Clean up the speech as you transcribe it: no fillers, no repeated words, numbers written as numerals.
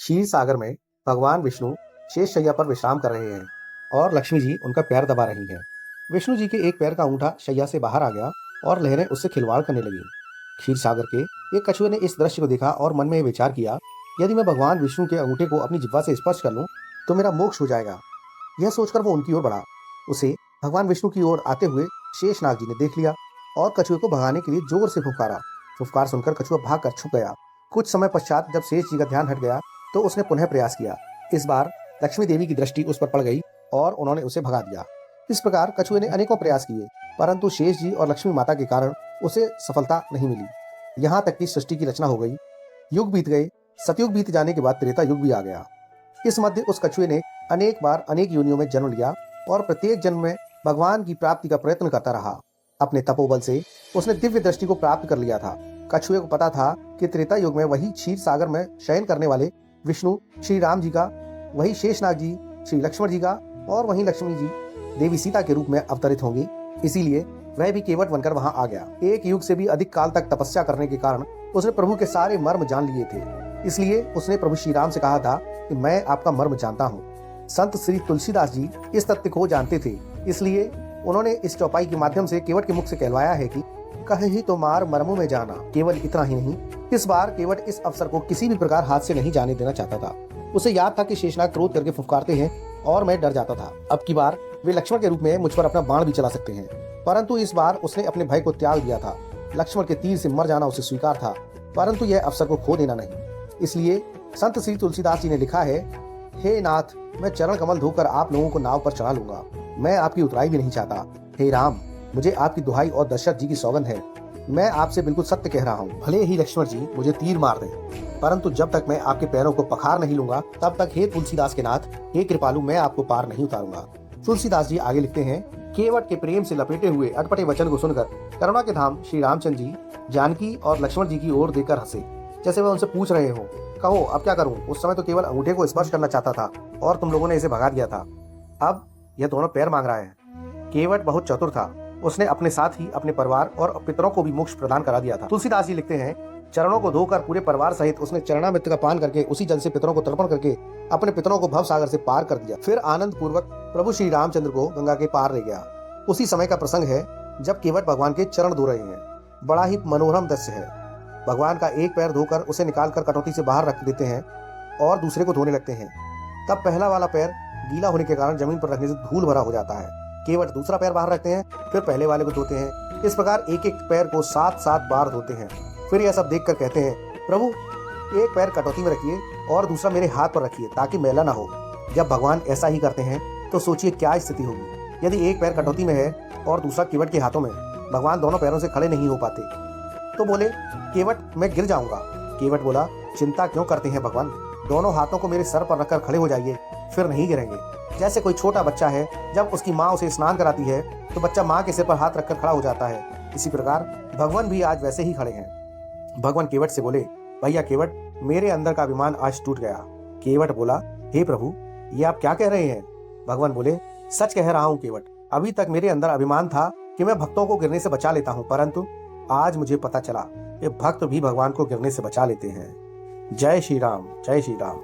क्षीर सागर में भगवान विष्णु शेष शैया पर विश्राम कर रहे हैं और लक्ष्मी जी उनका पैर दबा रही हैं। विष्णु जी के एक पैर का अंगूठा शैया से बाहर आ गया और लहरें उससे खिलवाड़ करने लगीं। क्षीर सागर के एक कछुए ने इस दृश्य को देखा और मन में यह विचार किया, यदि मैं भगवान विष्णु के अंगूठे को अपनी जिह्वा से स्पर्श कर लूं तो मेरा मोक्ष हो जाएगा। यह सोचकर वो उनकी ओर बढ़ा। उसे भगवान विष्णु की ओर आते हुए शेषनाग जी ने देख लिया और कछुए को भगाने के लिए जोर से फुफकारा। फुफकार सुनकर कछुआ भाग कर छुप गया। कुछ समय पश्चात जब शेष जी का ध्यान हट गया तो उसने पुनः प्रयास किया। इस बार लक्ष्मी देवी की दृष्टि उस पर पड़ गई और उन्होंने उसे भगा दिया। इस प्रकार कछुए ने अनेकों प्रयास किए, परंतु शेष जी और लक्ष्मी माता के कारण उसे सफलता नहीं मिली। यहाँ तक कि सृष्टि की रचना हो गई। युग बीत गए। सतयुग बीत जाने के बाद त्रेता युग भी आ गया। इस मध्य उस कछुए ने अनेक बार अनेक योनियों में जन्म लिया और प्रत्येक जन्म में भगवान की प्राप्ति का प्रयत्न करता रहा। अपने तपोबल से उसने दिव्य दृष्टि को प्राप्त कर लिया था। कछुए को पता था कि त्रेता युग में वही क्षीर सागर में शयन करने वाले विष्णु श्री राम जी का, वही शेषनाग जी श्री लक्ष्मण जी का और वही लक्ष्मी जी देवी सीता के रूप में अवतरित होंगी। इसीलिए वह भी केवट बनकर वहां आ गया। एक युग से भी अधिक काल तक तपस्या करने के कारण उसने प्रभु के सारे मर्म जान लिए थे। इसलिए उसने प्रभु श्री राम से कहा था कि मैं आपका मर्म जानता हूँ। संत श्री तुलसीदास जी इस तथ्य को जानते थे, इसलिए उन्होंने इस चौपाई के माध्यम से केवट के मुख से कहलवाया है कि कहे ही तो मार मर्मों में जाना। केवल इतना ही नहीं, इस बार केवट इस अवसर को किसी भी प्रकार हाथ से नहीं जाने देना चाहता था। उसे याद था कि शेषनाग क्रोध करके फुफकारते हैं और मैं डर जाता था। अब की बार वे लक्ष्मण के रूप में मुझ पर अपना बाण भी चला सकते हैं, परंतु इस बार उसने अपने भय को त्याग दिया था। लक्ष्मण के तीर से मर जाना उसे स्वीकार था, परंतु यह अवसर को खो देना नहीं। इसलिए संत श्री तुलसीदास जी ने लिखा है, हे नाथ, मैं चरण कमल धोकर आप लोगों को नाव पर चढ़ा लूंगा। मैं आपकी उतराई भी नहीं चाहता। हे राम, मुझे आपकी दुहाई और दशरथ जी की सौगंध है। मैं आपसे बिल्कुल सत्य कह रहा हूँ। भले ही लक्ष्मण जी मुझे तीर मार दें, परंतु जब तक मैं आपके पैरों को पखार नहीं लूंगा तब तक हे तुलसीदास के नाथ, हे कृपालु, मैं आपको पार नहीं उतारूंगा। तुलसीदास जी आगे लिखते हैं, केवट के प्रेम से लपेटे हुए अटपटे वचन को सुनकर करुणा के धाम श्री रामचंद्र जी जानकी और लक्ष्मण जी की ओर देखकर हंसे, जैसे वह उनसे पूछ रहे हो, कहो अब क्या करूं? उस समय तो केवल अंगूठे को स्पर्श करना चाहता था और तुम लोगों ने इसे भगा दिया था। अब यह दोनों पैर मांग रहा है। केवट बहुत चतुर था। उसने अपने साथ ही अपने परिवार और पितरों को भी मोक्ष प्रदान करा दिया था। तुलसीदास जी लिखते हैं, चरणों को धोकर पूरे परिवार सहित उसने चरणामृत का पान करके उसी जल से पितरों को तर्पण करके अपने पितरों को भव सागर से पार कर दिया। फिर आनंद पूर्वक प्रभु श्री रामचंद्र को गंगा के पार ले गया। उसी समय का प्रसंग है जब केवट भगवान के चरण धो रहे हैं। बड़ा ही मनोरम दृश्य है। भगवान का एक पैर धोकर उसे निकालकर कटौती से बाहर रख देते हैं और दूसरे को धोने लगते हैं। तब पहला वाला पैर गीला होने के कारण जमीन पर रखने से धूल भरा हो जाता है। केवट दूसरा पैर बाहर रखते हैं, फिर पहले वाले को धोते हैं। इस प्रकार एक एक पैर को 7-7 बार धोते हैं। फिर यह सब देखकर कहते हैं, प्रभु एक पैर कटौती में रखिए और दूसरा मेरे हाथ पर रखिए ताकि मैला ना हो। जब भगवान ऐसा ही करते हैं तो सोचिए क्या स्थिति होगी। यदि एक पैर कटौती में है और दूसरा केवट के हाथों में, भगवान दोनों पैरों से खड़े नहीं हो पाते। तो बोले, केवट मैं गिर जाऊंगा। केवट बोला, चिंता क्यों करते हैं भगवान, दोनों हाथों को मेरे सर पर रखकर खड़े हो जाइए, फिर नहीं गिरेंगे। जैसे कोई छोटा बच्चा है, जब उसकी माँ उसे स्नान कराती है तो बच्चा माँ के सिर पर हाथ रखकर खड़ा हो जाता है। इसी प्रकार भगवान भी आज वैसे ही खड़े हैं। भगवान केवट से बोले, भैया केवट, मेरे अंदर का अभिमान आज टूट गया। केवट बोला, हे प्रभु, ये आप क्या कह रहे हैं? भगवान बोले, सच कह रहा हूँ केवट, अभी तक मेरे अंदर अभिमान था कि मैं भक्तों को गिरने से बचा लेता हूँ, परंतु आज मुझे पता चला कि भक्त भी भगवान को गिरने से बचा लेते हैं। जय श्री राम, जय श्री राम।